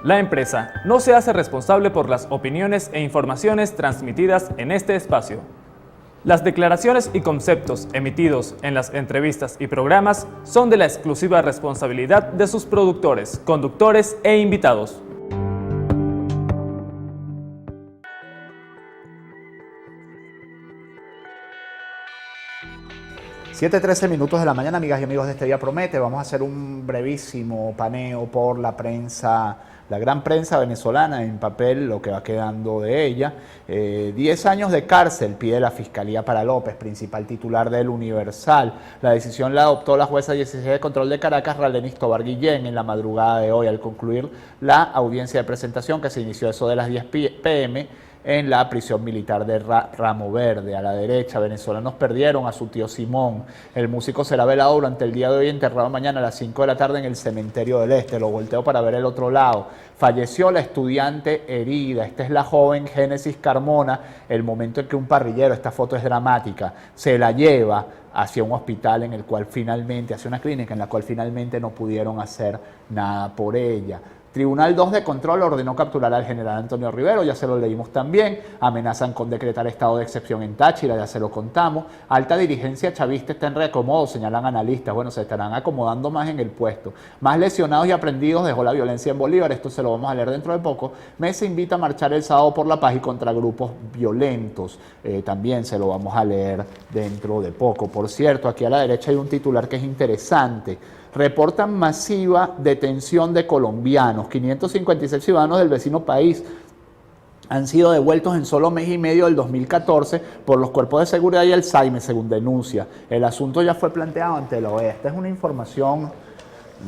La empresa no se hace responsable por las opiniones e informaciones transmitidas en este espacio. Las declaraciones y conceptos emitidos en las entrevistas y programas son de la exclusiva responsabilidad de sus productores, conductores e invitados. Siete 13 minutos de la mañana, amigas y amigos de Este Día Promete. Vamos a hacer un brevísimo paneo por la prensa, la gran prensa venezolana en papel, lo que va quedando de ella. 10 años de cárcel pide la Fiscalía para López, principal titular del Universal. La decisión la adoptó la jueza 16 de control de Caracas, Ralenis Tobar Guillén, en la madrugada de hoy, al concluir la audiencia de presentación que se inició eso de las 10 p.m., en la prisión militar de Ramo Verde. A la derecha, venezolanos perdieron a su tío Simón. El músico será velado durante el día de hoy, enterrado mañana a las 5 de la tarde en el Cementerio del Este. Lo volteo para ver el otro lado. Falleció la estudiante herida. Esta es la joven Génesis Carmona. El momento en que un parrillero, esta foto es dramática, se la lleva hacia un hospital en el cual finalmente, hacia una clínica en la cual finalmente no pudieron hacer nada por ella. Tribunal 2 de Control ordenó capturar al general Antonio Rivero, ya se lo leímos también. Amenazan con decretar estado de excepción en Táchira, ya se lo contamos. Alta dirigencia chavista está en reacomodo, señalan analistas. Bueno, se estarán acomodando más en el puesto. Más lesionados y aprendidos dejó la violencia en Bolívar, esto se lo vamos a leer dentro de poco. Mesa invita a marchar el sábado por la paz y contra grupos violentos, también se lo vamos a leer dentro de poco. Por cierto, aquí a la derecha hay un titular que es interesante. Reportan masiva detención de colombianos. 556 ciudadanos del vecino país han sido devueltos en solo mes y medio del 2014 por los cuerpos de seguridad y el SAIME, según denuncia. El asunto ya fue planteado ante la OEA. Esta es una información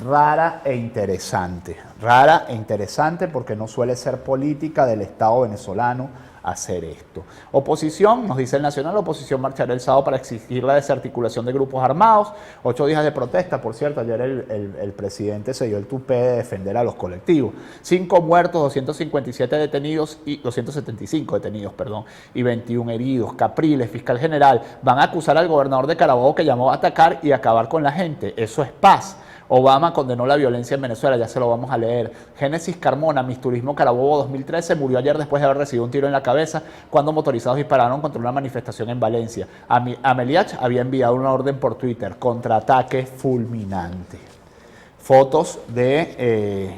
rara e interesante. Rara e interesante porque no suele ser política del Estado venezolano hacer esto. Oposición, nos dice el Nacional, la oposición marchará el sábado para exigir la desarticulación de grupos armados. 8 días de protesta, por cierto, ayer el presidente se dio el tupé de defender a los colectivos. 5 muertos, 257 detenidos y 275 detenidos, perdón, y 21 heridos. Capriles, fiscal general, van a acusar al gobernador de Carabobo que llamó a atacar y acabar con la gente. Eso es paz. Obama condenó la violencia en Venezuela, ya se lo vamos a leer. Génesis Carmona, Miss Turismo Carabobo 2013, murió ayer después de haber recibido un tiro en la cabeza cuando motorizados dispararon contra una manifestación en Valencia. Ameliach había enviado una orden por Twitter, contraataque fulminante. Fotos de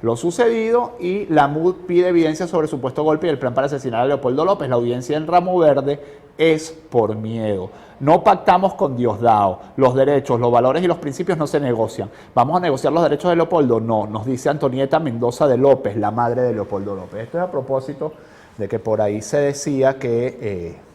lo sucedido y la MUD pide evidencia sobre el supuesto golpe y el plan para asesinar a Leopoldo López. La audiencia en Ramo Verde es por miedo. No pactamos con Diosdado. Los derechos, los valores y los principios no se negocian. ¿Vamos a negociar los derechos de Leopoldo? No, nos dice Antonieta Mendoza de López, la madre de Leopoldo López. Esto es a propósito de que por ahí se decía que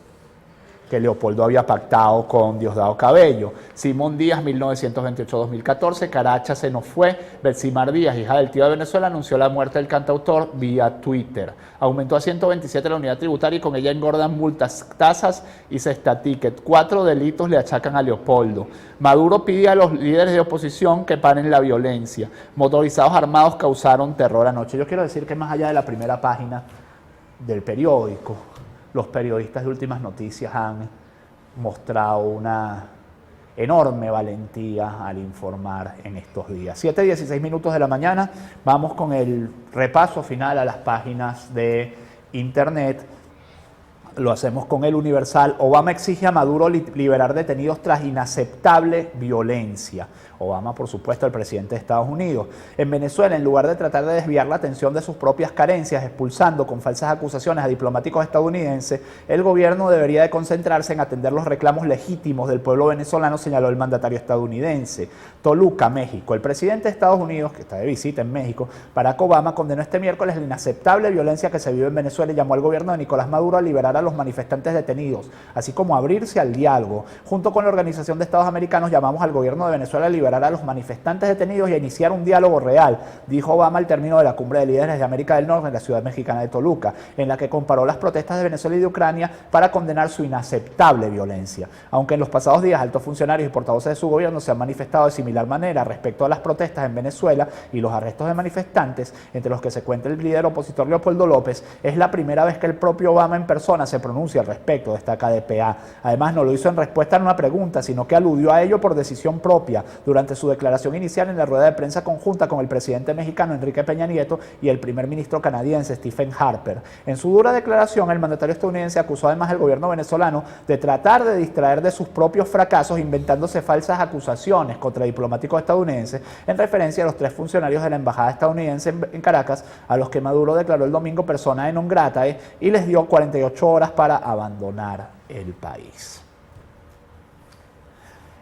Leopoldo había pactado con Diosdado Cabello. Simón Díaz, 1928-2014, Caracha se nos fue. Betsimar Díaz, hija del tío de Venezuela, anunció la muerte del cantautor vía Twitter. Aumentó a 127 la unidad tributaria y con ella engordan multas, tasas y cesta ticket. 4 delitos le achacan a Leopoldo. Maduro pide a los líderes de oposición que paren la violencia. Motorizados armados causaron terror anoche. Yo quiero decir que más allá de la primera página del periódico, los periodistas de Últimas Noticias han mostrado una enorme valentía al informar en estos días. 7:16 minutos de la mañana, vamos con el repaso final a las páginas de internet. Lo hacemos con el Universal. Obama exige a Maduro liberar detenidos tras inaceptable violencia. Obama, por supuesto, el presidente de Estados Unidos. En Venezuela, en lugar de tratar de desviar la atención de sus propias carencias, expulsando con falsas acusaciones a diplomáticos estadounidenses, el gobierno debería de concentrarse en atender los reclamos legítimos del pueblo venezolano, señaló el mandatario estadounidense. Toluca, México. El presidente de Estados Unidos, que está de visita en México, Barack Obama, condenó este miércoles la inaceptable violencia que se vive en Venezuela y llamó al gobierno de Nicolás Maduro a liberar a los manifestantes detenidos, así como abrirse al diálogo. Junto con la Organización de Estados Americanos, llamamos al gobierno de Venezuela a liberar a los manifestantes detenidos y a iniciar un diálogo real, dijo Obama al término de la cumbre de líderes de América del Norte en la ciudad mexicana de Toluca, en la que comparó las protestas de Venezuela y de Ucrania para condenar su inaceptable violencia. Aunque en los pasados días altos funcionarios y portavoces de su gobierno se han manifestado de similar manera respecto a las protestas en Venezuela y los arrestos de manifestantes, entre los que se cuenta el líder opositor Leopoldo López, es la primera vez que el propio Obama en persona se pronuncia al respecto, destaca DPA. Además, no lo hizo en respuesta a una pregunta, sino que aludió a ello por decisión propia durante Durante su declaración inicial en la rueda de prensa conjunta con el presidente mexicano Enrique Peña Nieto y el primer ministro canadiense Stephen Harper. En su dura declaración, el mandatario estadounidense acusó además al gobierno venezolano de tratar de distraer de sus propios fracasos inventándose falsas acusaciones contra diplomáticos estadounidenses en referencia a los 3 funcionarios de la embajada estadounidense en Caracas, a los que Maduro declaró el domingo persona non grata y les dio 48 horas para abandonar el país.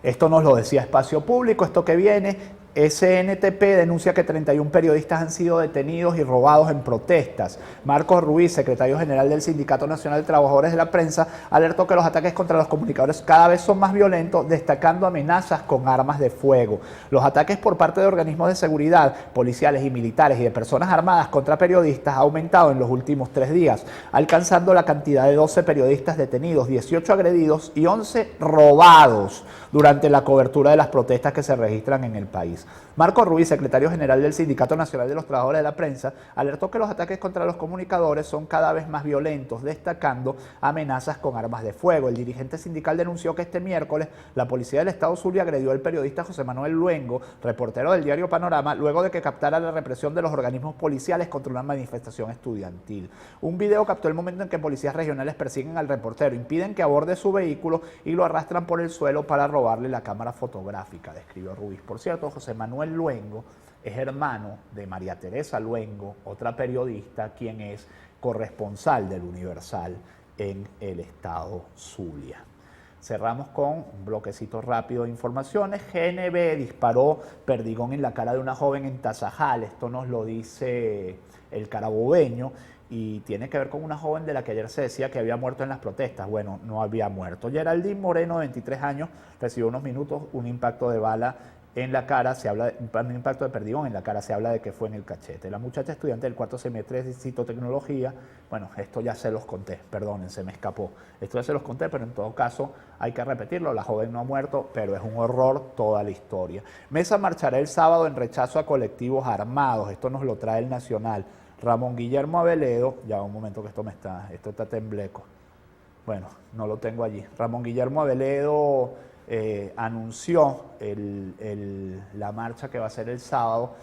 Esto nos lo decía Espacio Público, esto que viene. SNTP denuncia que 31 periodistas han sido detenidos y robados en protestas. Marcos Ruiz, secretario general del Sindicato Nacional de Trabajadores de la Prensa, alertó que los ataques contra los comunicadores cada vez son más violentos, destacando amenazas con armas de fuego. Los ataques por parte de organismos de seguridad, policiales y militares y de personas armadas contra periodistas ha aumentado en los últimos 3 días, alcanzando la cantidad de 12 periodistas detenidos, 18 agredidos y 11 robados durante la cobertura de las protestas que se registran en el país. Marco Ruiz, secretario general del Sindicato Nacional de los Trabajadores de la Prensa, alertó que los ataques contra los comunicadores son cada vez más violentos, destacando amenazas con armas de fuego. El dirigente sindical denunció que este miércoles la policía del estado Zulia agredió al periodista José Manuel Luengo, reportero del diario Panorama, luego de que captara la represión de los organismos policiales contra una manifestación estudiantil. Un video captó el momento en que policías regionales persiguen al reportero, impiden que aborde su vehículo y lo arrastran por el suelo para robarle la cámara fotográfica, describió Ruiz. Por cierto, José Manuel Luengo es hermano de María Teresa Luengo, otra periodista, quien es corresponsal del Universal en el estado Zulia. Cerramos con un bloquecito rápido de informaciones. GNB disparó perdigón en la cara de una joven en Tazajal. Esto nos lo dice el carabobeño y tiene que ver con una joven de la que ayer se decía que había muerto en las protestas. Bueno, no había muerto. Geraldine Moreno, de 23 años, recibió unos minutos un impacto de bala en la cara, un impacto de perdigón en la cara, se habla de que fue en el cachete. La muchacha estudiante del 4º semestre de citotecnología, bueno, esto ya se los conté, perdonen, se me escapó. Esto ya se los conté, pero en todo caso hay que repetirlo, la joven no ha muerto, pero es un horror toda la historia. Mesa marchará el sábado en rechazo a colectivos armados, esto nos lo trae el Nacional. Ramón Guillermo Aveledo, ya un momento que esto está tembleco. Bueno, no lo tengo allí. Ramón Guillermo Aveledo anunció la marcha que va a ser el sábado.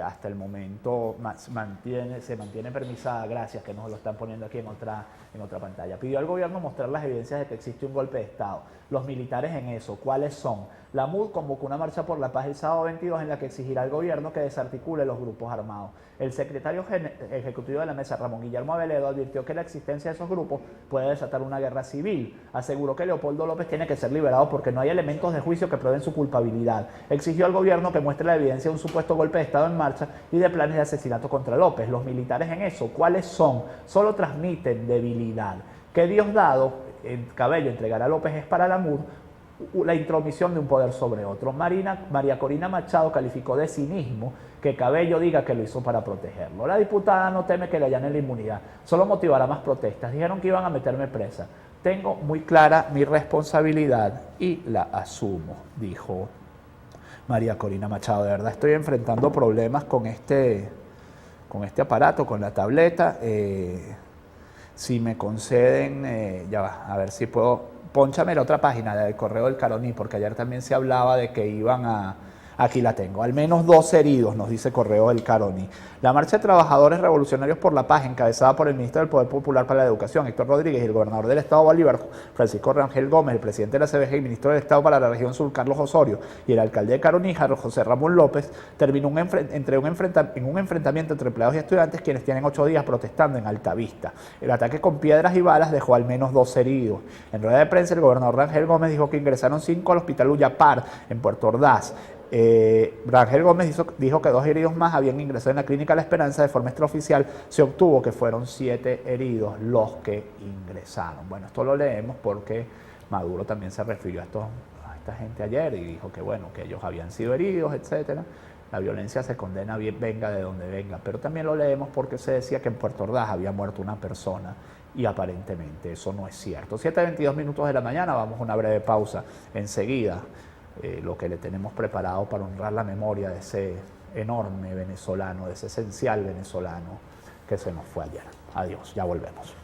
Hasta el momento se mantiene permisada, gracias que nos lo están poniendo aquí en otra pantalla. Pidió al gobierno mostrar las evidencias de que existe un golpe de Estado. Los militares en eso, ¿cuáles son? La MUD convocó una marcha por la paz el sábado 22 en la que exigirá al gobierno que desarticule los grupos armados. El secretario ejecutivo de la mesa, Ramón Guillermo Aveledo, advirtió que la existencia de esos grupos puede desatar una guerra civil. Aseguró que Leopoldo López tiene que ser liberado porque no hay elementos de juicio que prueben su culpabilidad. Exigió al gobierno que muestre la evidencia de un supuesto golpe de Estado en marcha y de planes de asesinato contra López. Los militares en eso, ¿cuáles son? Solo transmiten debilidad. Que Diosdado, Cabello, entregará a López es para la MUD la intromisión de un poder sobre otro. María Corina Machado calificó de cinismo que Cabello diga que lo hizo para protegerlo. La diputada no teme que le allanen la inmunidad, solo motivará más protestas. Dijeron que iban a meterme presa. Tengo muy clara mi responsabilidad y la asumo, dijo María Corina Machado. De verdad estoy enfrentando problemas con este aparato, con la tableta. Si me conceden, ya va, a ver si puedo, pónchame la otra página del correo del Caroní, porque ayer también se hablaba de que iban a, aquí la tengo, al menos 2 heridos, nos dice correo del Caroní. La marcha de trabajadores revolucionarios por la paz, encabezada por el ministro del Poder Popular para la Educación, Héctor Rodríguez, y el gobernador del Estado Bolívar, Francisco Rangel Gómez, el presidente de la CBG y ministro del Estado para la región sur, Carlos Osorio, y el alcalde de Caroní, José Ramón López, terminó en un enfrentamiento entre empleados y estudiantes, quienes tienen 8 días protestando en Altavista. El ataque con piedras y balas dejó al menos 2 heridos. En rueda de prensa, el gobernador Rangel Gómez dijo que ingresaron 5 al hospital Ullapar, en Puerto Ordaz. Rangel Gómez dijo que 2 heridos más habían ingresado en la clínica La Esperanza. De forma extraoficial se obtuvo que fueron 7 heridos los que ingresaron. Bueno, esto lo leemos porque Maduro también se refirió a esta gente ayer y dijo que bueno, que ellos habían sido heridos, etcétera. La violencia se condena venga de donde venga, pero también lo leemos porque se decía que en Puerto Ordaz había muerto una persona y aparentemente eso no es cierto. 7:22 de la mañana, vamos a una breve pausa. Enseguida lo que le tenemos preparado para honrar la memoria de ese enorme venezolano, de ese esencial venezolano que se nos fue ayer. Adiós, ya volvemos.